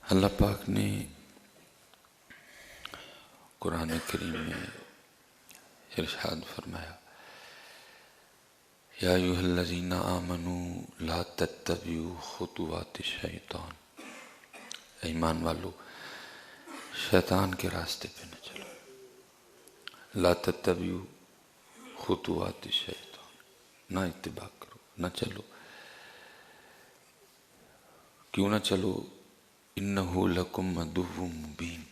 اللہ پاک نے قرآن کریم میں ارشاد فرمایا، یا ایھا الذین آمنوا لا تتبعوا خطوات الشیطان، ایمان والو شیطان کے راستے پہ نہ چلو. لا تتبعوا خطوات الشیطان، نہ اتباع کرو، نہ چلو. کیوں نہ چلو؟ انہ لکم عدو مبین،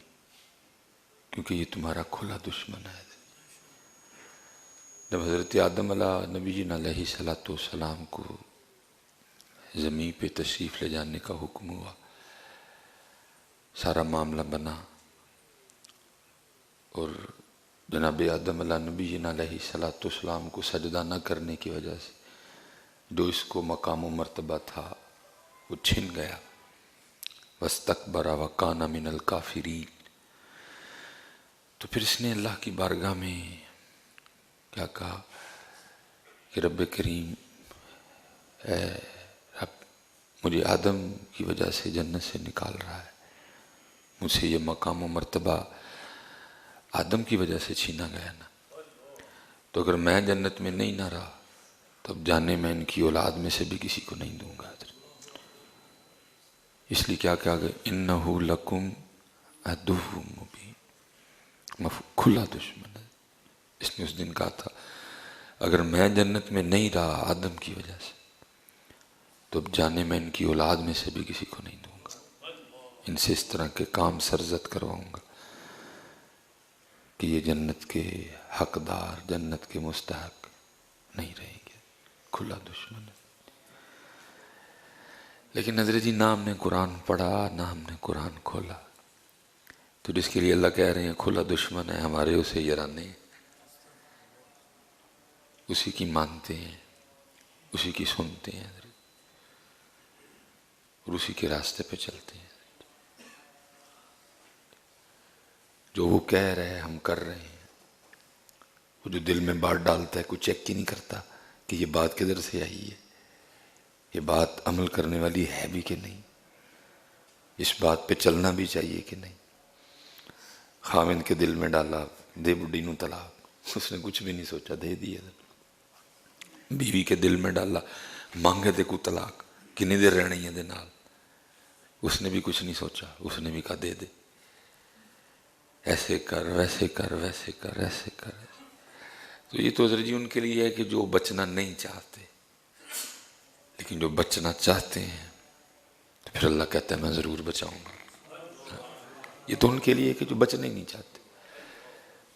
کیونکہ یہ تمہارا کھلا دشمن ہے. جب حضرت آدم علیہ السلام کو زمین پہ تشریف لے جانے کا حکم ہوا، سارا معاملہ بنا، اور جناب آدم علیہ السلام کو سجدہ نہ کرنے کی وجہ سے جو اس کو مقام و مرتبہ تھا وہ چھن گیا. واستکبر وکان من الکافرین. تو پھر اس نے اللہ کی بارگاہ میں کیا کہا کہ رب کریم، اے رب، مجھے آدم کی وجہ سے جنت سے نکال رہا ہے، مجھ سے یہ مقام و مرتبہ آدم کی وجہ سے چھینا گیا نا. تو اگر میں جنت میں نہیں نہ رہا تب جانے میں ان کی اولاد میں سے بھی کسی کو نہیں دوں گا. اس لیے کیا کہا گیا؟ انہ لکم عدو مبین، کھلا دشمن ہے. اس نے اس دن کہا تھا اگر میں جنت میں نہیں رہا آدم کی وجہ سے تو اب جانے میں ان کی اولاد میں سے بھی کسی کو نہیں دوں گا. ان سے اس طرح کے کام سرزد کرواؤں گا کہ یہ جنت کے حقدار، جنت کے مستحق نہیں رہیں گے. کھلا دشمن ہے. لیکن حضرت جی نہ ہم نے قرآن پڑھا، نہ ہم نے قرآن کھولا. تو جس کے لیے اللہ کہہ رہے ہیں کھلا دشمن ہے، ہمارے اسے یرانے ہیں، اسی کی مانتے ہیں، اسی کی سنتے ہیں اور اسی کے راستے پہ چلتے ہیں. جو وہ کہہ رہے ہیں ہم کر رہے ہیں. وہ جو دل میں بات ڈالتا ہے کوئی چیک کی نہیں کرتا کہ یہ بات کدھر سے آئی ہے، یہ بات عمل کرنے والی ہے بھی کہ نہیں، اس بات پہ چلنا بھی چاہیے کہ نہیں. خاوند کے دل میں ڈالا دے بڈی نو طلاق، اس نے کچھ بھی نہیں سوچا، دے دیا. بیوی کے دل میں ڈالا مانگے دے کو طلاق، کنی دیر رہنی ہے دے نال، اس نے بھی کچھ نہیں سوچا، اس نے بھی کہا دے دے. ایسے کر، ویسے کر، ویسے کر، ایسے کر. تو یہ تو حضرت جی ان کے لیے ہے کہ جو بچنا نہیں چاہتے، لیکن جو بچنا چاہتے ہیں تو پھر اللہ کہتا ہے میں ضرور بچاؤں گا. یہ تو ان کے لیے ہے کہ جو بچنا ہی نہیں چاہتے،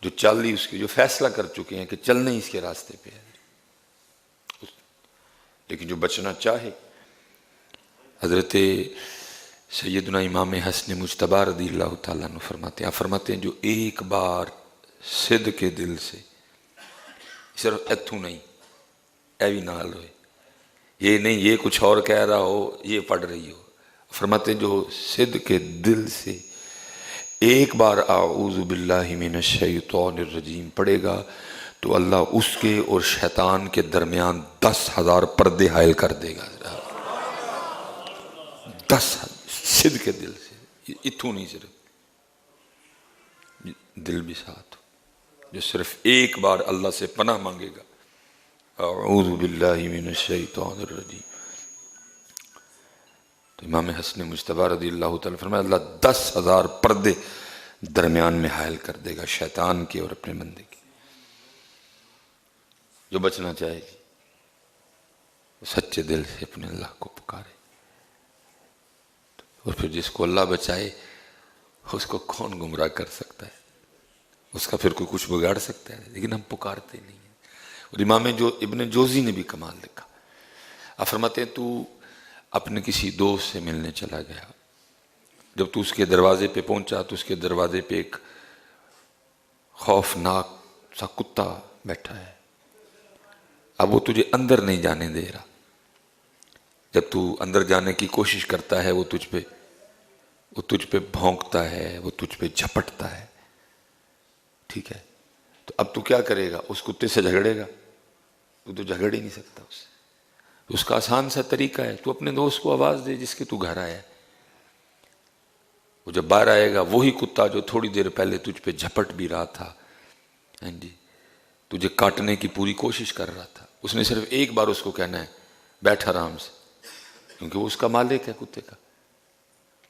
جو چل ہی اس کے، جو فیصلہ کر چکے ہیں کہ چلنا ہی اس کے راستے پہ ہے. لیکن جو بچنا چاہے، حضرت سیدنا امام حسن مجتبی رضی اللہ تعالیٰ عنہ فرماتے ہیں جو ایک بار صدق کے دل سے، صرف اتھو نہیں، اے بھی نال ہوئے، یہ نہیں یہ کچھ اور کہہ رہا ہو، یہ پڑھ رہی ہو، فرماتے ہیں جو صدق کے دل سے ایک بار اعوذ باللہ من الشیطان الرجیم پڑھے گا تو اللہ اس کے اور شیطان کے درمیان 10,000 پردے حائل کر دے گا. 10,000 صدق کے دل سے، اتھو نہیں، صرف دل بھی ساتھ ہو، جو صرف ایک بار اللہ سے پناہ مانگے گا اعوذ باللہ من الشیطان الرجیم. تو امام حسن مجتبی رضی اللہ تعالیٰ فرمایا اللہ 10,000 پردے درمیان میں حائل کر دے گا شیطان کے اور اپنے بندے کے. جو بچنا چاہے گی وہ سچے دل سے اپنے اللہ کو پکارے، اور پھر جس کو اللہ بچائے اس کو کون گمراہ کر سکتا ہے، اس کا پھر کوئی کچھ بگاڑ سکتا ہے. لیکن ہم پکارتے نہیں ہیں. اور امام ابن جوزی نے بھی کمال لکھا. آپ فرماتے ہیں تو اپنے کسی دوست سے ملنے چلا گیا، جب تو اس کے دروازے پہ پہنچا تو اس کے دروازے پہ ایک خوفناک سا کتا بیٹھا ہے. اب وہ تجھے اندر نہیں جانے دے رہا. جب تو اندر جانے کی کوشش کرتا ہے وہ تجھ پہ بھونکتا ہے، وہ تجھ پہ جھپٹتا ہے. ٹھیک ہے، تو اب تو کیا کرے گا؟ اس کتے سے جھگڑے گا؟ تو جھگڑ ہی نہیں سکتا اس سے. اس کا آسان سا طریقہ ہے تو اپنے دوست کو آواز دے جس کے تو گھر آیا ہے. وہ جب باہر آئے گا وہی کتا جو تھوڑی دیر پہلے تجھ پہ جھپٹ بھی رہا تھا، جی تجھے کاٹنے کی پوری کوشش کر رہا تھا، اس نے صرف ایک بار اس کو کہنا ہے بیٹھ آرام سے، کیونکہ وہ اس کا مالک ہے کتے کا،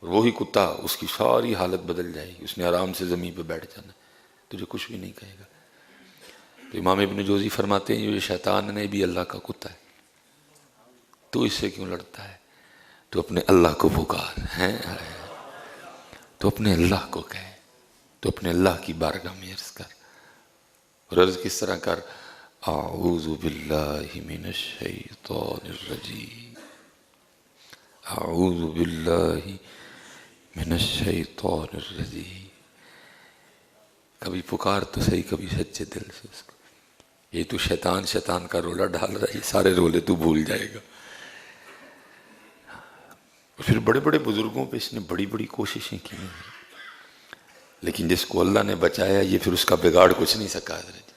اور وہی کتا اس کی ساری حالت بدل جائے گی، اس نے آرام سے زمین پہ بیٹھ جانا، تجھے کچھ بھی نہیں کہے گا۔ تو امام ابن جوزی فرماتے ہیں یہ شیطان نے بھی اللہ کا کتا ہے، تو اس سے کیوں لڑتا ہے؟ تو اپنے اللہ کو پکار ہیں، تو اپنے اللہ کو کہے، تو اپنے اللہ کی بارگاہ میں عرض کر، اور عرض کس طرح کر، اعوذ باللہ من الشیطان الرجیم، اعوذ باللہ من الشیطان الرجیم۔ کبھی پکار تو صحیح، کبھی سچے دل سے اس کو، یہ تو شیطان کا رولا ڈال رہا ہے، یہ سارے رولے تو بھول جائے گا۔ پھر بڑے بڑے بزرگوں پہ اس نے بڑی بڑی کوششیں کی ہیں، لیکن جس کو اللہ نے بچایا یہ پھر اس کا بگاڑ کچھ نہیں سکا۔ حضرت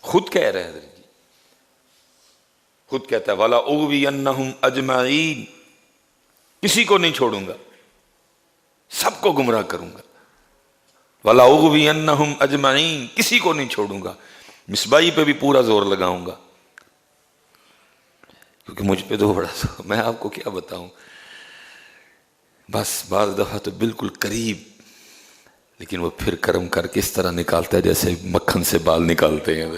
خود کہہ رہے ہیں، حضرت جی خود کہتا ہے وَلَا أُغْوِيَنَّهُمْ أَجْمَعِينَ، کسی کو نہیں چھوڑوں گا، سب کو گمراہ کروں گا۔ وَلَا أُغْوِيَنَّهُمْ أَجْمَعِينَ، کسی کو نہیں چھوڑوں گا، مصباحی پہ بھی پورا زور لگاؤں گا، کیونکہ مجھ پہ تو بڑا زور، میں آپ کو کیا بتاؤں، بس بعض دفعہ تو بالکل قریب، لیکن وہ پھر کرم کر کے اس طرح نکالتا ہے جیسے مکھن سے بال نکالتے ہیں۔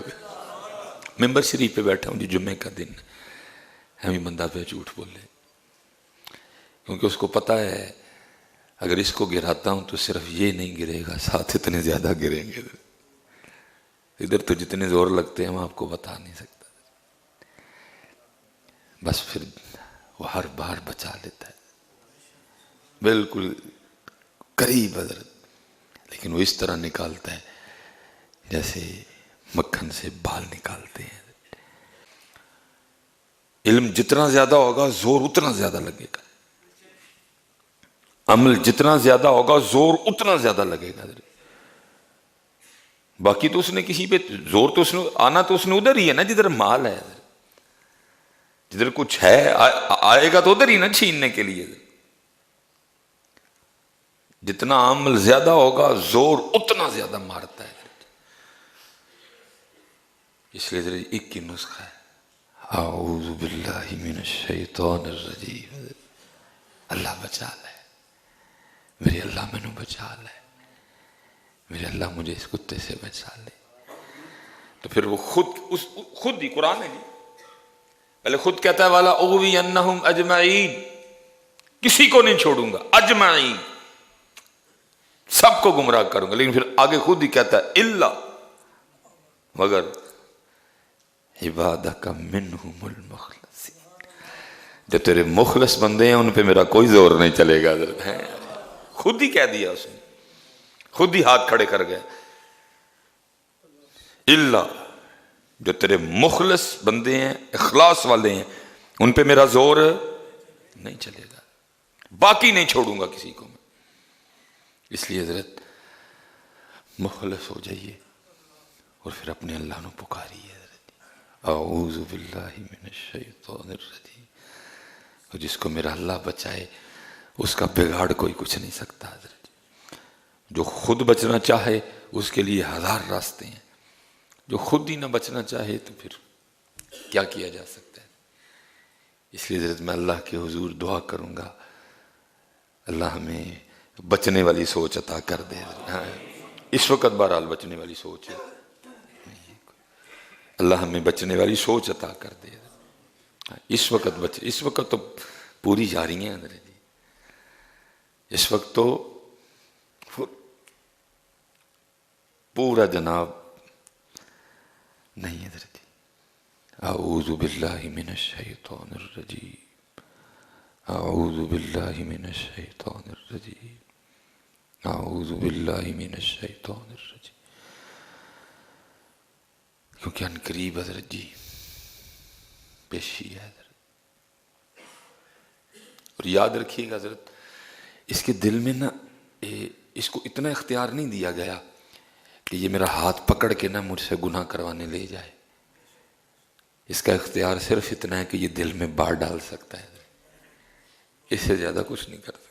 ممبر شریف پہ بیٹھا ہوں جی، جمعے کا دن، ہمیں بندہ پہ جھوٹ بولے، کیونکہ اس کو پتہ ہے اگر اس کو گراتا ہوں تو صرف یہ نہیں گرے گا، ساتھ اتنے زیادہ گریں گے، ادھر تو جتنے زور لگتے ہیں میں آپ کو بتا نہیں سکتا۔ بس پھر وہ ہر بار بچا لیتا ہے، بالکل قریب حضرت، لیکن وہ اس طرح نکالتا ہے جیسے مکھن سے بال نکالتے ہیں۔ علم جتنا زیادہ ہوگا زور اتنا زیادہ لگے گا، عمل جتنا زیادہ ہوگا زور اتنا زیادہ لگے گا۔ باقی تو اس نے کسی پہ زور تو اس نے آنا تو اس نے ادھر ہی ہے نا جدھر مال ہے، جدھر کچھ ہے آئے گا تو ادھر ہی نا چھیننے کے لیے۔ جتنا عمل زیادہ ہوگا زور اتنا زیادہ مارتا ہے، اس لیے ایک ہی نسخہ ہے، اعوذ باللہ من الشیطان الرجیم، اللہ بچا لے، میرے اللہ مینوں بچا لے، میرے اللہ مجھے اس کتے سے بچا لے۔ تو پھر وہ خود ہی قرآن ہے جی، پہلے خود کہتا ہے والا اغوینہم اجمعین، کسی کو نہیں چھوڑوں گا، اجمعین سب کو گمراہ کروں گا، لیکن پھر آگے خود ہی کہتا ہے الا، مگر عبادک منہم المخلصین، جو تیرے مخلص بندے ہیں ان پہ میرا کوئی زور نہیں چلے گا۔ خود ہی کہہ دیا اس نے، خود ہی ہاتھ کھڑے کر گئے، الا جو تیرے مخلص بندے ہیں، اخلاص والے ہیں، ان پہ میرا زور نہیں چلے گا، باقی نہیں چھوڑوں گا کسی کو میں۔ اس لیے حضرت مخلص ہو جائیے اور پھر اپنے اللہ نو پکاریے، حضرت اعوذ باللہ من الشیطان الرجیم، اور جس کو میرا اللہ بچائے اس کا بگاڑ کوئی کچھ نہیں سکتا۔ حضرت جو خود بچنا چاہے اس کے لیے ہزار راستے ہیں، جو خود ہی نہ بچنا چاہے تو پھر کیا کیا جا سکتا ہے۔ اس لیے حضرت میں اللہ کے حضور دعا کروں گا اللہ ہمیں بچنے والی سوچ عطا کر دے۔ اس وقت بہرحال بچنے والی سوچ ہے، اللہ ہمیں بچنے والی سوچ عطا کر دے۔ اس وقت تو پوری جا رہی ہیں حضرت جی، اس وقت تو پورا جناب نہیں حضرت جی۔ اعوذ باللہ من الشیطان الرجیم، اعوذ باللہ من الشیطان الرجیم، اعوذ باللہ من الشیطان الرجیم، کیونکہ ان قریب حضرت جی پیشی ہے حضرت۔ اور یاد رکھیے گا حضرت، اس کے دل میں نا اس کو اتنا اختیار نہیں دیا گیا کہ یہ میرا ہاتھ پکڑ کے نا مجھ سے گناہ کروانے لے جائے، اس کا اختیار صرف اتنا ہے کہ یہ دل میں بار ڈال سکتا ہے، اس سے زیادہ کچھ نہیں کر سکتا۔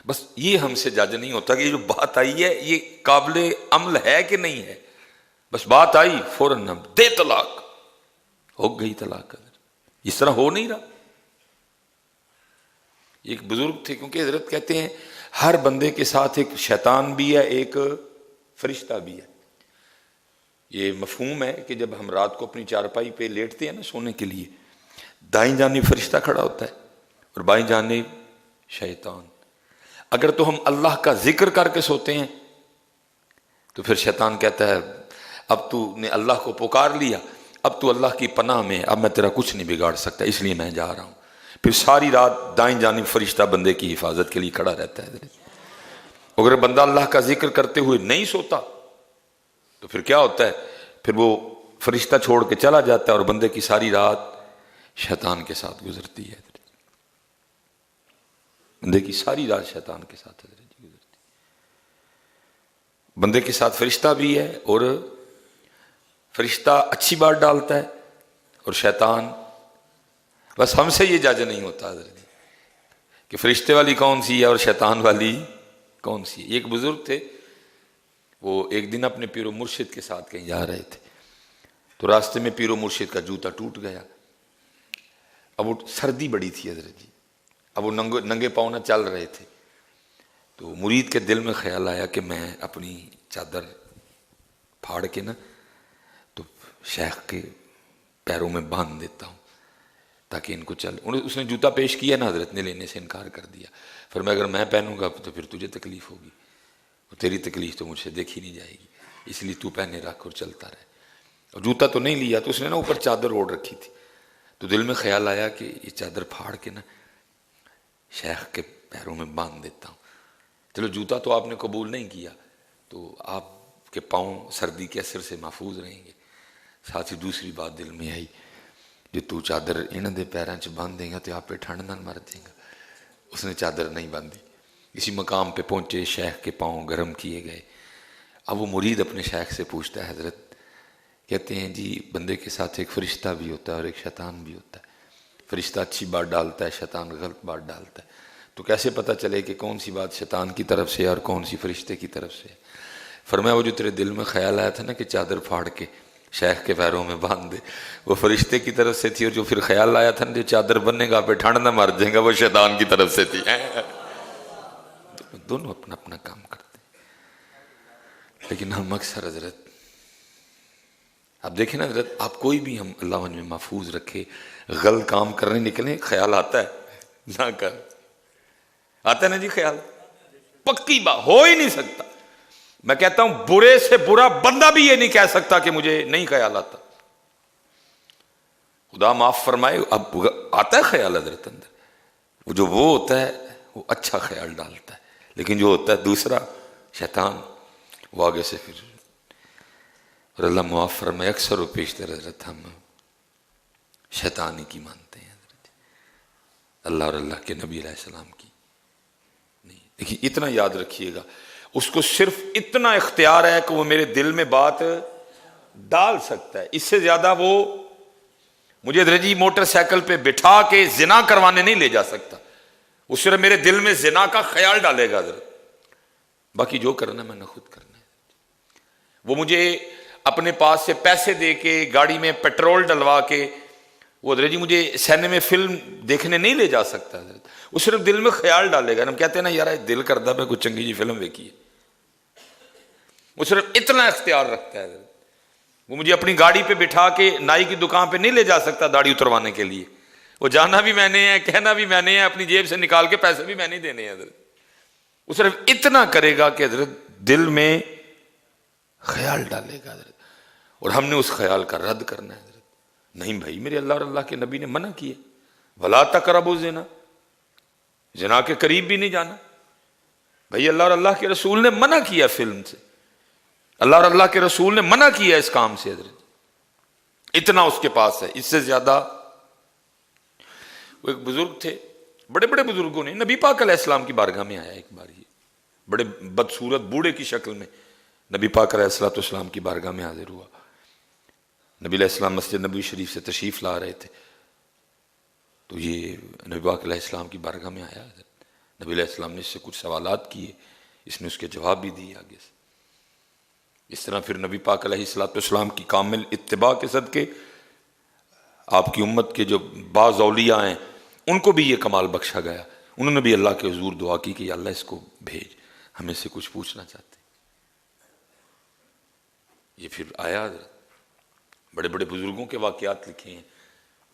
بس یہ ہم سے جج نہیں ہوتا کہ یہ جو بات آئی ہے یہ قابل عمل ہے کہ نہیں ہے. بس بات آئی فوراً ہم دے طلاق، ہو گئی طلاق. اس طرح ہو نہیں رہا. ایک بزرگ تھے، کیونکہ حضرت کہتے ہیں ہر بندے کے ساتھ ایک شیطان بھی ہے، ایک فرشتہ بھی ہے. یہ مفہوم ہے کہ جب ہم رات کو اپنی چارپائی پہ لیٹتے ہیں نا سونے کے لیے، دائیں جانب فرشتہ کھڑا ہوتا ہے اور بائیں جانب شیطان. اگر تو ہم اللہ کا ذکر کر کے سوتے ہیں تو پھر شیطان کہتا ہے اب تو نے اللہ کو پکار لیا، اب تو اللہ کی پناہ میں، اب میں تیرا کچھ نہیں بگاڑ سکتا، اس لیے میں جا رہا ہوں. پھر ساری رات دائیں جانب فرشتہ بندے کی حفاظت کے لیے کھڑا رہتا ہے. اگر بندہ اللہ کا ذکر کرتے ہوئے نہیں سوتا تو پھر کیا ہوتا ہے؟ پھر وہ فرشتہ چھوڑ کے چلا جاتا ہے اور بندے کی ساری رات شیطان کے ساتھ گزرتی ہے. بندے کی ساری رات شیطان کے ساتھ گزرتی. بندے کے ساتھ فرشتہ بھی ہے، اور فرشتہ اچھی بات ڈالتا ہے اور شیطان. بس ہم سے یہ جج نہیں ہوتا حضرت کہ فرشتے والی کون سی ہے اور شیطان والی کون سی ہے. ایک بزرگ تھے، وہ ایک دن اپنے پیر و مرشد کے ساتھ کہیں جا رہے تھے، تو راستے میں پیر و مرشد کا جوتا ٹوٹ گیا. اب وہ سردی بڑی تھی حضرت جی، اب وہ ننگے پاؤں نہ چل رہے تھے. تو مرید کے دل میں خیال آیا کہ میں اپنی چادر پھاڑ کے نا تو شیخ کے پیروں میں باندھ دیتا ہوں تاکہ ان کو چل. اس نے جوتا پیش کیا نا، حضرت نے لینے سے انکار کر دیا. پھر میں اگر میں پہنوں گا تو پھر تجھے تکلیف ہوگی، تیری تکلیف تو مجھ سے دیکھی نہیں جائے گی، اس لیے تو پہنے رکھ اور چلتا رہے. اور جوتا تو نہیں لیا، تو اس نے نا اوپر چادر اوڑھ رکھی تھی. تو دل میں خیال آیا کہ یہ چادر پھاڑ کے نا شیخ کے پیروں میں باندھ دیتا ہوں. چلو جوتا تو آپ نے قبول نہیں کیا، تو آپ کے پاؤں سردی کے اثر سے محفوظ رہیں گے. ساتھ ہی دوسری بات دل میں آئی، جو تو چادر انہاں دے پیراں چ باندھ دے گا تو آپ پہ ٹھنڈ نہ مر جائے گا. اس نے چادر نہیں باندھی. اسی مقام پہ پہنچے، شیخ کے پاؤں گرم کیے گئے. اب وہ مرید اپنے شیخ سے پوچھتا ہے، حضرت کہتے ہیں جی بندے کے ساتھ ایک فرشتہ بھی ہوتا ہے اور ایک شیطان بھی ہوتا ہے. فرشتہ اچھی بات ڈالتا ہے، شیطان غلط بات ڈالتا ہے. تو کیسے پتہ چلے کہ کون سی بات شیطان کی طرف سے ہے اور کون سی فرشتے کی طرف سے ہے؟ فرمایا وہ جو تیرے دل میں خیال آیا تھا نا کہ چادر پھاڑ کے شیخ کے پیروں میں باندھ دے، وہ فرشتے کی طرف سے تھی. اور جو پھر خیال آیا تھا نا جو چادر بننے گا پہ ٹھنڈ نہ مر جائے گا، وہ شیطان کی طرف سے تھی. دونوں اپنا اپنا کام کرتے ہیں. لیکن ہم اکثر حضرت آپ دیکھیں نا حضرت، آپ کوئی بھی ہم اللہ عنہ میں محفوظ رکھے، غلط کام کرنے نکلیں خیال آتا ہے نہ کر، آتا ہے نا جی خیال، پکی بات ہو ہی نہیں سکتا. میں کہتا ہوں برے سے برا بندہ بھی یہ نہیں کہہ سکتا کہ مجھے نہیں خیال آتا. خدا معاف فرمائے، اب آتا ہے خیال حضرت اندر، وہ ہوتا ہے وہ اچھا خیال ڈالتا ہے. لیکن جو ہوتا ہے دوسرا شیطان، وہ آگے سے پھر. اور اللہ معاف فرمائے اکثر و پیشتر حضرت ہم شیطانی کی مانتے ہیں حضرت، اللہ اور اللہ کے نبی علیہ السلام کی نہیں. لیکن اتنا یاد رکھیے گا، اس کو صرف اتنا اختیار ہے کہ وہ میرے دل میں بات ڈال سکتا ہے. اس سے زیادہ وہ مجھے حضرت جی موٹر سائیکل پہ بٹھا کے زنا کروانے نہیں لے جا سکتا. وہ صرف میرے دل میں زنا کا خیال ڈالے گا حضرت، باقی جو کرنا میں نے خود کرنا ہے. وہ مجھے اپنے پاس سے پیسے دے کے گاڑی میں پیٹرول ڈلوا کے وہ حضرت جی مجھے سینما فلم دیکھنے نہیں لے جا سکتا حضرت. وہ صرف دل میں خیال ڈالے گا. ہم کہتے ہیں نا یار دل کردہ میں کوئی چنگی جی فلم دیکھی ہے، وہ صرف اتنا اختیار رکھتا ہے حضرت. وہ مجھے اپنی گاڑی پہ بٹھا کے نائی کی دکان پہ نہیں لے جا سکتا داڑھی اتروانے کے لیے. وہ جانا بھی میں نے ہے، کہنا بھی میں نے ہے، اپنی جیب سے نکال کے پیسے بھی میں نہیں دینے ہیں حضرت. وہ صرف اتنا کرے گا کہ حضرت دل میں خیال ڈالے گا حضرت، اور ہم نے اس خیال کا رد کرنا ہے حضرت. نہیں بھائی، میرے اللہ اور اللہ کے نبی نے منع کیا، وَلَا تَقْرَبُوا الزِّنَا، زنا کے قریب بھی نہیں جانا. بھائی اللہ اور اللہ کے رسول نے منع کیا فلم سے، اللہ اور اللہ کے رسول نے منع کیا اس کام سے حضرت. اتنا اس کے پاس ہے. اس سے زیادہ وہ ایک بزرگ تھے، بڑے بڑے بزرگوں نے نبی پاک علیہ السلام کی بارگاہ میں آیا ایک بار، یہ بڑے بدصورت بوڑھے کی شکل میں نبی پاک علیہ السلام کی بارگاہ میں حاضر ہوا. نبی علیہ السلام مسجد نبوی شریف سے تشریف لا رہے تھے، تو یہ نبی پاک علیہ السلام کی بارگاہ میں آیا. نبی علیہ السلام نے اس سے کچھ سوالات کیے، اس نے اس کے جواب بھی دیے آگے سے۔ اس طرح پھر نبی پاک علیہ السلام کی کامل اتباع کے صدقے آپ کی امت کے جو بعض اولیاء ہیں ان کو بھی یہ کمال بخشا گیا، انہوں نے بھی اللہ کے حضور دعا کی کہ یا اللہ اس کو بھیج، ہمیں سے کچھ پوچھنا چاہتے ہیں۔ یہ پھر آیا، بڑے بڑے بزرگوں کے واقعات لکھے ہیں،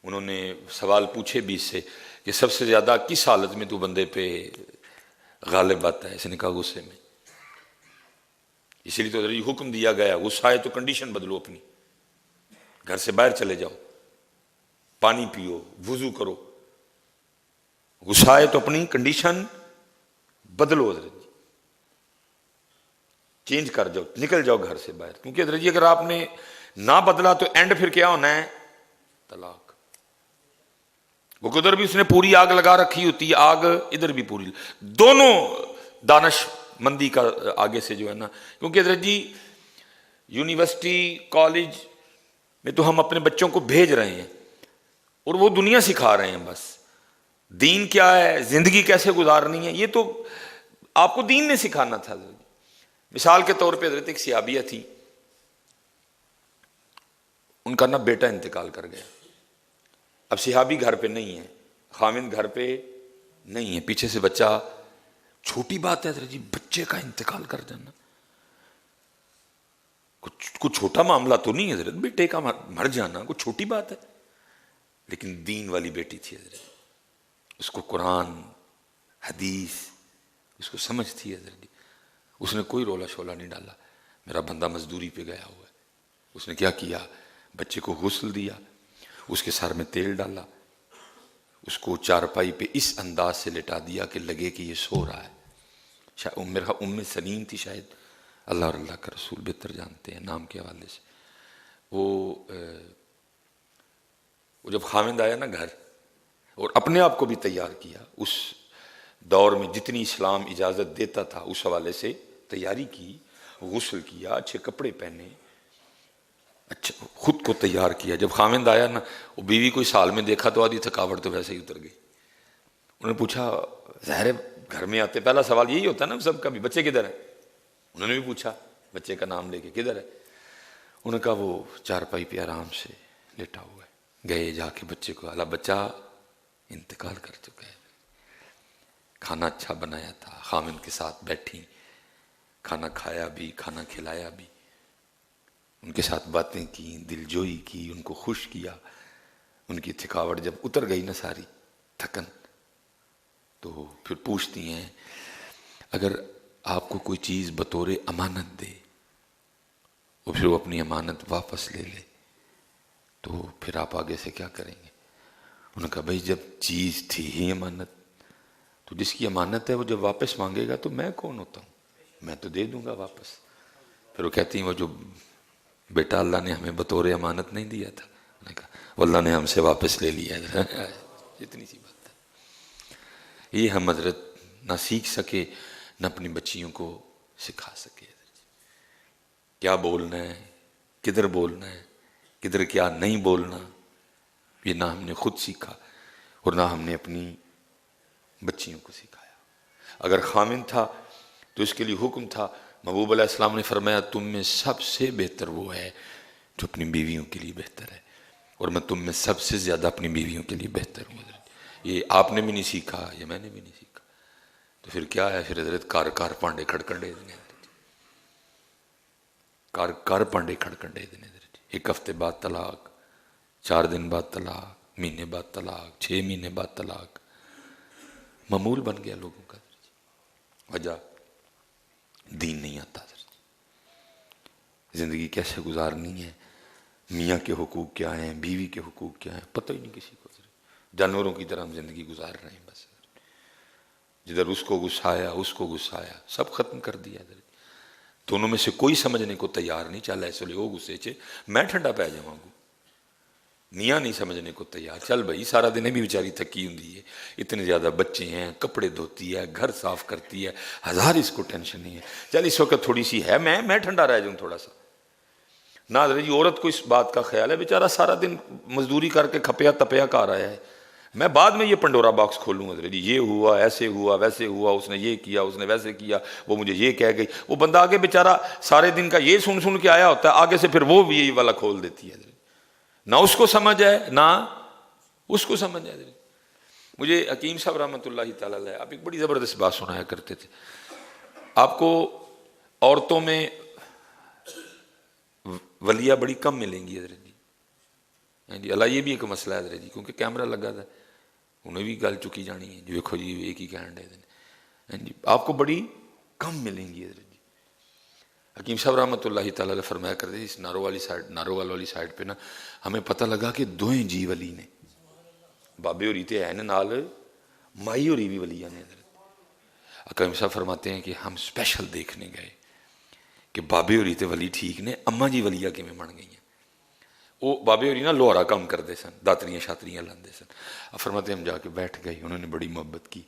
انہوں نے سوال پوچھے بھی اس سے کہ سب سے زیادہ کس حالت میں تو بندے پہ غالب آتا ہے؟ اس نے کہا غصے میں۔ اسی لیے تو یہ حکم دیا گیا، غصہ آئے تو کنڈیشن بدلو اپنی، گھر سے باہر چلے جاؤ، پانی پیو، وضو کرو۔ غصہ آئے تو اپنی کنڈیشن بدلو حضرت جی، چینج کر جاؤ، نکل جاؤ گھر سے باہر، کیونکہ حضرت جی اگر آپ نے نہ بدلا تو اینڈ پھر کیا ہونا ہے؟ طلاق۔ وہ ادھر بھی اس نے پوری آگ لگا رکھی ہوتی ہے، آگ ادھر بھی پوری، دونوں دانش مندی کا آگے سے جو ہے نا، کیونکہ حضرت جی یونیورسٹی کالج میں تو ہم اپنے بچوں کو بھیج رہے ہیں اور وہ دنیا سکھا رہے ہیں، بس دین کیا ہے، زندگی کیسے گزارنی ہے، یہ تو آپ کو دین نے سکھانا تھا حضرت جی۔ مثال کے طور پہ حضرت ایک صحابیہ تھی، ان کا نا بیٹا انتقال کر گیا، اب صحابی گھر پہ نہیں ہے، خاوند گھر پہ نہیں ہے، پیچھے سے بچہ، چھوٹی بات ہے حضرت جی بچے کا انتقال کر جانا، کچھ چھوٹا معاملہ تو نہیں ہے حضرت، بیٹے کا مر جانا کوئی چھوٹی بات ہے، لیکن دین والی بیٹی تھی حضرت، اس کو قرآن حدیث اس کو سمجھ تھی حضرت جی، اس نے کوئی رولا شولا نہیں ڈالا، میرا بندہ مزدوری پہ گیا ہوا ہے، اس نے کیا کیا، بچے کو غسل دیا، اس کے سر میں تیل ڈالا، اس کو چارپائی پہ اس انداز سے لٹا دیا کہ لگے کہ یہ سو رہا ہے، میرا ام سلیم تھی شاید، اللہ اور اللہ کا رسول بہتر جانتے ہیں نام کے حوالے سے، وہ جب خاوند آیا نا گھر اور اپنے آپ کو بھی تیار کیا، اس دور میں جتنی اسلام اجازت دیتا تھا اس حوالے سے تیاری کی، غسل کیا، اچھے کپڑے پہنے، اچھا خود کو تیار کیا، جب خاوند آیا نا، وہ بیوی کو اس حال میں دیکھا تو آدھی تھکاوٹ تو ویسے ہی اتر گئی، انہوں نے پوچھا، ظاہر ہے گھر میں آتے پہلا سوال یہی ہوتا ہے نا سب کا بھی، بچے کدھر ہے؟ انہوں نے بھی پوچھا بچے کا نام لے کے، کدھر ہے؟ انہوں نے کہا وہ چارپائی پہ آرام سے لیٹا ہوا ہے، گئے جا کے بچے کو، اللہ بچہ انتقال کر چکا ہے، کھانا اچھا بنایا تھا، خاوند کے ساتھ بیٹھی، کھانا کھایا بھی، کھانا کھلایا بھی، ان کے ساتھ باتیں کی، دل جوئی کی، ان کو خوش کیا، ان کی تھکاوٹ جب اتر گئی نا ساری تھکن، تو پھر پوچھتی ہیں اگر آپ کو کوئی چیز بطور امانت دے اور پھر وہ اپنی امانت واپس لے لے تو پھر آپ آگے سے کیا کریں گے؟ انہوں نے کہا بھائی جب چیز تھی ہی امانت تو جس کی امانت ہے وہ جب واپس مانگے گا تو میں کون ہوتا ہوں، میں تو دے دوں گا واپس۔ پھر وہ کہتی ہیں وہ جو بیٹا اللہ نے ہمیں بطور امانت نہیں دیا تھا، میں نے کہا وہ اللہ نے ہم سے واپس لے لیا ہے، اتنی سی بات ہے۔ یہ ہم حضرت نہ سیکھ سکے نہ اپنی بچیوں کو سکھا سکے، کیا بولنا ہے، کدھر بولنا ہے، کدھر کیا نہیں بولنا، یہ نہ ہم نے خود سیکھا اور نہ ہم نے اپنی بچیوں کو سکھایا۔ اگر خامن تھا تو اس کے لیے حکم تھا، محبوب علیہ السلام نے فرمایا تم میں سب سے بہتر وہ ہے جو اپنی بیویوں کے لیے بہتر ہے، اور میں تم میں سب سے زیادہ اپنی بیویوں کے لیے بہتر ہوں۔ یہ آپ نے بھی نہیں سیکھا، یہ میں نے بھی نہیں سیکھا، تو پھر کیا ہے، پھر حضرت کار پانڈے کھڑکنڈے دینے، کار پانڈے کھڑکنڈے دینے، ایک ہفتے بعد طلاق، 4 دن بعد طلاق، مہینے بعد طلاق، 6 مہینے بعد طلاق، معمول بن گیا لوگوں کا۔ وجہ دین نہیں آتا، زندگی کیسے گزارنی ہے، میاں کے حقوق کیا ہیں، بیوی کے حقوق کیا ہیں، پتہ ہی نہیں کسی کو، جانوروں کی طرح ہم زندگی گزار رہے ہیں، بس جدھر اس کو غصہ آیا اس کو غصہ آیا، سب ختم کر دیا۔ دونوں میں سے کوئی سمجھنے کو تیار نہیں، چل ایسے لے وہ غصے چے میں ٹھنڈا پہ جاؤں گا، میاں نہیں سمجھنے کو تیار، چل بھائی سارا دن بھی بیچاری تھکی ہوندی ہے، اتنے زیادہ بچے ہیں، کپڑے دھوتی ہے، گھر صاف کرتی ہے، ہزار اس کو ٹینشن نہیں ہے، چل اس وقت تھوڑی سی ہے میں ٹھنڈا رہ جاؤں تھوڑا سا۔ نہ حضرت جی عورت کو اس بات کا خیال ہے، بیچارہ سارا دن مزدوری کر کے کھپیا تپیا کر آیا ہے، میں بعد میں یہ پنڈورا باکس کھولوں گا حضرت جی، یہ ہوا، ایسے ہوا، ویسے ہوا، اس نے یہ کیا، اس نے ویسے کیا، وہ مجھے یہ کہہ گئی. وہ بندہ آگے بیچارہ سارے دن کا یہ سن کے آیا ہوتا ہے، آگے سے پھر وہ بھی یہی والا کھول دیتی ہے حضرت. نہ اس کو سمجھ آئے نہ اس کو سمجھ آئے حضرت. مجھے حکیم صاحب رحمۃ اللہ تعالیٰ علیہ آپ ایک بڑی زبردست بات سنایا کرتے تھے. آپ کو عورتوں میں ولیہ بڑی کم ملیں گی حضرت جی. اللہ یہ بھی ایک مسئلہ ہے حضرت جی، کیونکہ کیمرہ لگا تھا، انہیں بھی گل چکی جانی ہے جو دیکھو جی ایک ہی کہن رہے جی. آپ کو بڑی کم ملیں گی حضرت جی. حکیم صاحب رحمۃ اللہ تعالیٰ علیہ فرمایا کرتے تھے اس ناروال والی سائڈ پہ نا ہمیں پتہ لگا کہ دوئیں جی ولی نے، بابے ہوری تے ہیں نال مائی ہوری بھی ولیہ نے حضرت. حکیم صاحب فرماتے ہیں کہ ہم اسپیشل دیکھنے گئے کہ بابے ہوری تے ولی ٹھیک نے، اماں جی ولیہ کیویں بن گئی ہیں. وہ بابے ہوری نا لوہارا کام کرتے سن، داتریاں شاتریاں لاندے سن. اب فرماتے ہم جا کے بیٹھ گئے، انہوں نے بڑی محبت کی.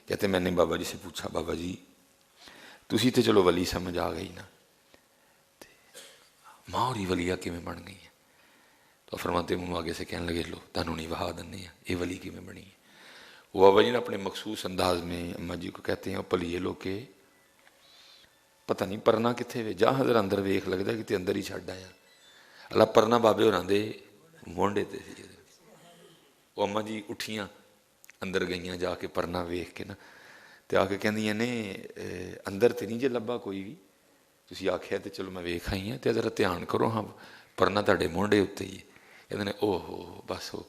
کہتے میں نے بابا جی سے پوچھا بابا جی تسی تے چلو ولی سمجھ آ گئی نا، ماں ہوری ولیہ کیویں بن گئی ہیں؟ تو فرماتے ہیں منہ آگے سے کہنے لگے لو تانوں نہیں وہا دنے ہیں یہ ولی کیویں بنی ہے. وہ بابا جی نے اپنے مخصوص انداز میں اماں جی کو کہتے ہیں پلیے لو کہ پتہ نہیں پرنا کتنے وے جا حضر اندر ویخ لگتا ہے کہ اندر ہی چھڈ آیا. اللہ پرنا بابے ہوراں دے مونڈے تے سی. وہ اماں جی اٹھیاں اندر گئیاں جا کے پرنا ویخ کے نا تے آ کے کہندیاں نے اندر تے نہیں جے لبا کوئی بھی، تسی آکھیا تے چلو میں ویکھ آئی ہاں تے ذرا دھیان کرو ہاں پرنا تہاڈے مونڈے اتتے ہی ہے. کہندے نے او ہو بس وہ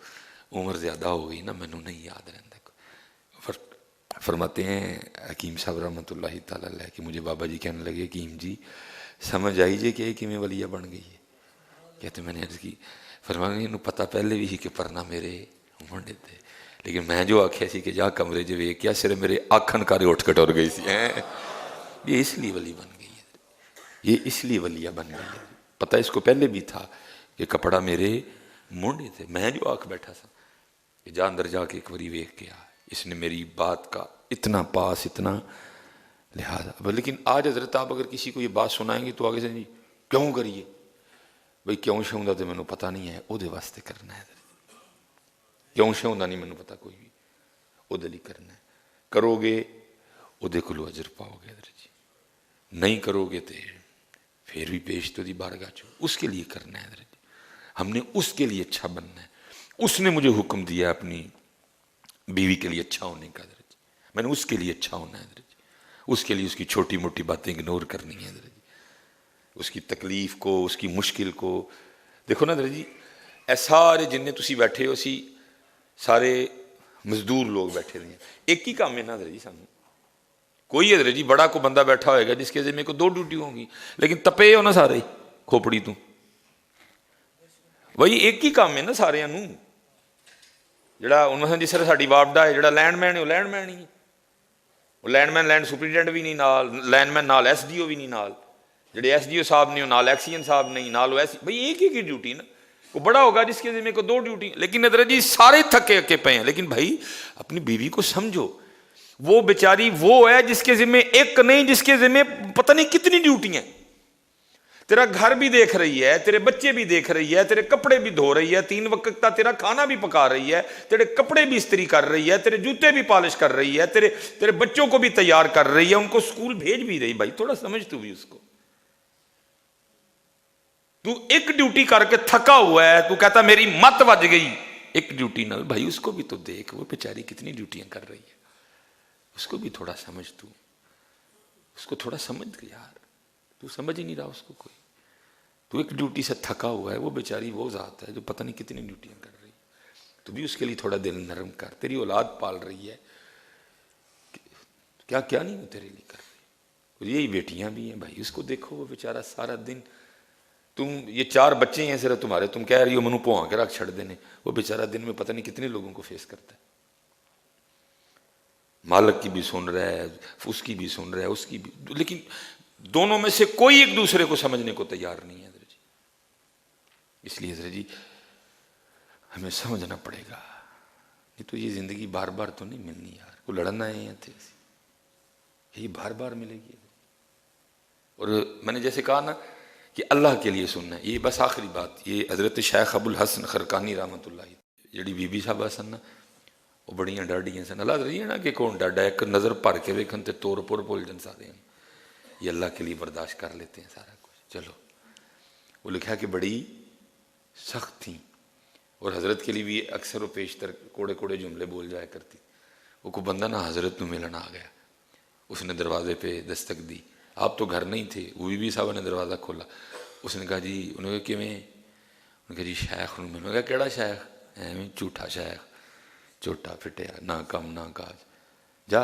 عمر زیادہ ہو گئی نا مینوں نہیں یاد رہندا. فرماتے ہیں حکیم صاحب رحمۃ اللہ تعالیٰ علیہ کہ مجھے بابا جی کہنے لگے حکیم جی سمجھ آئی جے کہ یہ کیویں ولیہ بن گئی ہے؟ کہتے میں نے عرض کی فرمایا انہوں پتہ پہلے بھی ہی کہ پرنا میرے مونڈے تے، لیکن میں جو آکھیا سی کہ جا کمرے جو ویکھ کیا صرف میرے آکھن کارے اٹھ کے ٹر گئی سی. یہ اس لیے ولی بن گئی ہے، یہ اس لیے ولیہ بن گئی ہے. پتہ اس کو پہلے بھی تھا کہ کپڑا میرے مونڈے تھے، میں جو آکھ بیٹھا سا کہ جا اندر جا کے ایک وری ویکھ کے آ. اس نے میری بات کا اتنا پاس اتنا لہٰذا. لیکن آج حضرت آپ اگر کسی کو یہ بات سنائیں گے تو آگے سے جی کیوں کریے بھئی کیوں شوں دا تو مینوں پتہ نہیں ہے، او دے واسطے کرنا ہے. کیوں شوں دا نہیں مینوں پتہ کوئی بھی، او دے لیے کرنا ہے. کرو گے او دے کولو اجر پاؤ گے حضرت جی، نہیں کرو گے تو پھر بھی پیش تو دی بارگاہ چو اس کے لیے کرنا ہے حضرت جی. ہم نے اس کے لیے اچھا بننا ہے. اس نے مجھے حکم دیا اپنی بیوی کے لیے اچھا ہونے کا حضرت جی، میں نے اس کے لیے اچھا ہونا ہے حضرت جی. اس کے لیے اس کی چھوٹی موٹی باتیں اگنور کرنی ہے حضرت جی، اس کی تکلیف کو اس کی مشکل کو. دیکھو نا حضرت جی اے سارے جننے تسی بیٹھے ہو سی سارے مزدور لوگ بیٹھے رہے ہیں، ایک ہی کام ہے نا حضرت جی سامنے. کوئی حضرت جی بڑا کو بندہ بیٹھا ہوئے گا جس کے ذمہ کو 2 ڈیوٹی ہوں گی، لیکن تپے ہو نا سارے کھوپڑی تو وہی ایک ہی کام ہے نا سارے نوں. جڑا انہوں نے جس طرح ساڈی وابڈا ہے جڑا لینڈ مین ہے وہ لینڈ مین ہی، وہ لینڈ مین لینڈ سپرنٹینڈنٹ بھی نہیں نال، لینڈ مین نال ایس ڈی او بھی نہیں نال، جڑے ایس ڈی او صاحب نہیں نال ایکسین صاحب نہیں نال، وہ ایسی بھائی ایک ہی کی ڈیوٹی نا. وہ بڑا ہوگا جس کے ذمہ کو 2 ڈیوٹی، لیکن حضرت جی سارے تھکے اکے پے ہیں. لیکن بھائی اپنی بیوی کو سمجھو، وہ بیچاری وہ ہے جس کے ذمہ ایک نہیں، جس کے ذمہ پتہ نہیں کتنی ڈیوٹیاں. تیرا گھر بھی دیکھ رہی ہے، تیرے بچے بھی دیکھ رہی ہے، تیرے کپڑے بھی دھو رہی ہے، 3 وقت کا تیرا کھانا بھی پکا رہی ہے، تیرے کپڑے بھی استری کر رہی ہے، تیرے جوتے بھی پالش کر رہی ہے، تیرے بچوں کو بھی تیار کر رہی ہے، ان کو سکول بھیج بھی رہی. بھائی تھوڑا سمجھ تو بھی اس کو. تو ایک ڈیوٹی کر کے تھکا ہوا ہے، تو کہتا میری مت بج گئی ایک ڈیوٹی نال. بھائی اس کو بھی تو دیکھ، وہ بیچاری کتنی ڈیوٹیاں کر رہی ہے، اس کو بھی تھوڑا سمجھ. تو اس کو تھوڑا سمجھ یار، تو سمجھ ہی نہیں رہا اس کو کوئی. تو ایک ڈیوٹی سے تھکا ہوا ہے، وہ بیچاری وہ ذات ہے جو پتہ نہیں کتنی ڈیوٹیاں کر رہی ہے. تو بھی اس کے لیے تھوڑا دل نرم کر. تیری اولاد پال رہی ہے، کیا کیا نہیں وہ تیرے لیے کر رہی. اور یہی بیٹیاں بھی ہیں بھائی، اس کو دیکھو وہ بیچارہ سارا دن، تم یہ 4 بچے ہیں صرف تمہارے، تم کہہ رہی ہو منو پوہاں کے رکھ چھڑ دینے، وہ بیچارہ دن میں پتہ نہیں کتنے لوگوں کو فیس کرتا ہے. مالک کی بھی سن رہا ہے، اس کی بھی سن رہا ہے، اس کی بھی، لیکن دونوں میں سے کوئی ایک دوسرے کو سمجھنے کو تیار نہیں ہے حضرت جی. اس لیے حضرت جی ہمیں سمجھنا پڑے گا، نہیں تو یہ زندگی بار بار تو نہیں ملنی یار. کو لڑنا ہے یہاں تھے یہ بار بار ملے گی. اور میں نے جیسے کہا نا کہ اللہ کے لیے سننا ہے. یہ بس آخری بات، یہ حضرت شیخ ابو الحسن خرقانی رحمۃ اللہ جڑی بی بی صاحب حسن نا وہ بڑیاں ڈاڈیاں سن اللہ رہی ہے نا کہ کون ڈاڈا ایک نظر بھر کے ویکھن تے طور پر بول جن سارے ہیں یہ اللہ کے لیے برداشت کر لیتے ہیں سارا کچھ. چلو وہ لکھا کہ بڑی سخت تھیں اور حضرت کے لیے بھی اکثر و پیشتر کوڑے کوڑے جملے بول جایا کرتی. وہ کوئی بندہ نہ حضرت میں ملن آ گیا, اس نے دروازے پہ دستک دی, آپ تو گھر نہیں تھے, وہ بی صاحب نے دروازہ کھولا, اس نے کہا جی, انہوں نے کہا کیویں, انہوں نے کہا جی شیخ میں نے کہا کیڑا شیخ, ایویں جھوٹا شیخ, چھوٹا پھٹیا, نہ کم نہ کاج, جا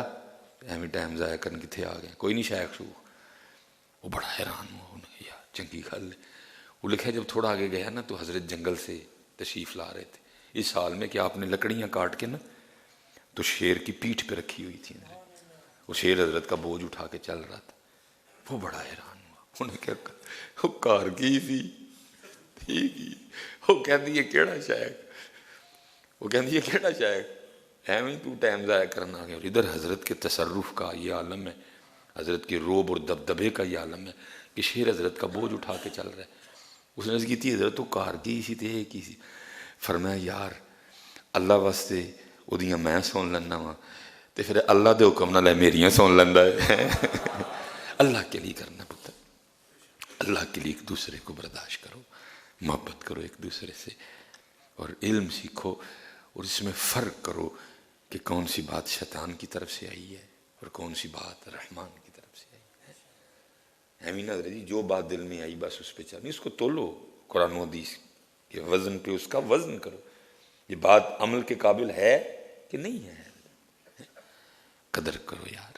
ایویں ٹائم ضائع کرن کتنے آ گئے, کوئی نہیں شیخ شو. وہ بڑا حیران ہوا, انہوں نے کہا یار چنگی گل ہے. وہ لکھا جب تھوڑا آگے گیا نا تو حضرت جنگل سے تشریف لا رہے تھے اس حال میں کہ آپ نے لکڑیاں کاٹ کے نا تو شیر کی پیٹھ پہ رکھی ہوئی تھی, وہ شیر حضرت کا بوجھ اٹھا کے چل رہا تھا. وہ بڑا حیران ہوا, انہیں کیا وہ کار کی سی ٹھیک ہی, وہ کہندی ہے کیڑا شیخ, وہ کہندی ہے کیڑا شیخ, ایویں تو ٹائم ضائع کرنا آ گیا. اور ادھر حضرت کے تصرف کا یہ عالم ہے, حضرت کے روب اور دبدبے کا یہ عالم ہے کہ شیر حضرت کا بوجھ اٹھا کے چل رہا ہے. اس نے کی تھی حضرت تو کار کی سی تے کی سی. فرمایا یار اللہ واسطے وہ دیاں میں سن لینا وا تے پھر اللہ دے حکم نال میریاں سن لیندا ہے. اللہ کے لیے کرنا پتر, اللہ کے لیے ایک دوسرے کو برداشت کرو, محبت کرو ایک دوسرے سے, اور علم سیکھو, اور اس میں فرق کرو کہ کون سی بات شیطان کی طرف سے آئی ہے اور کون سی بات رحمان کی طرف سے آئی ہے. ایویں نہ جی جو بات دل میں آئی بس اس پہ چل, نہیں اس کو تولو قرآن و حدیث کے وزن پہ, اس کا وزن کرو, یہ بات عمل کے قابل ہے کہ نہیں ہے. قدر کرو یار,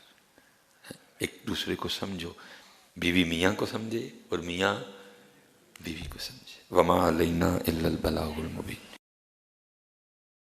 ایک دوسرے کو سمجھو, بیوی میاں کو سمجھے اور میاں بیوی کو سمجھے. وما علینا الا البلاغ المبین.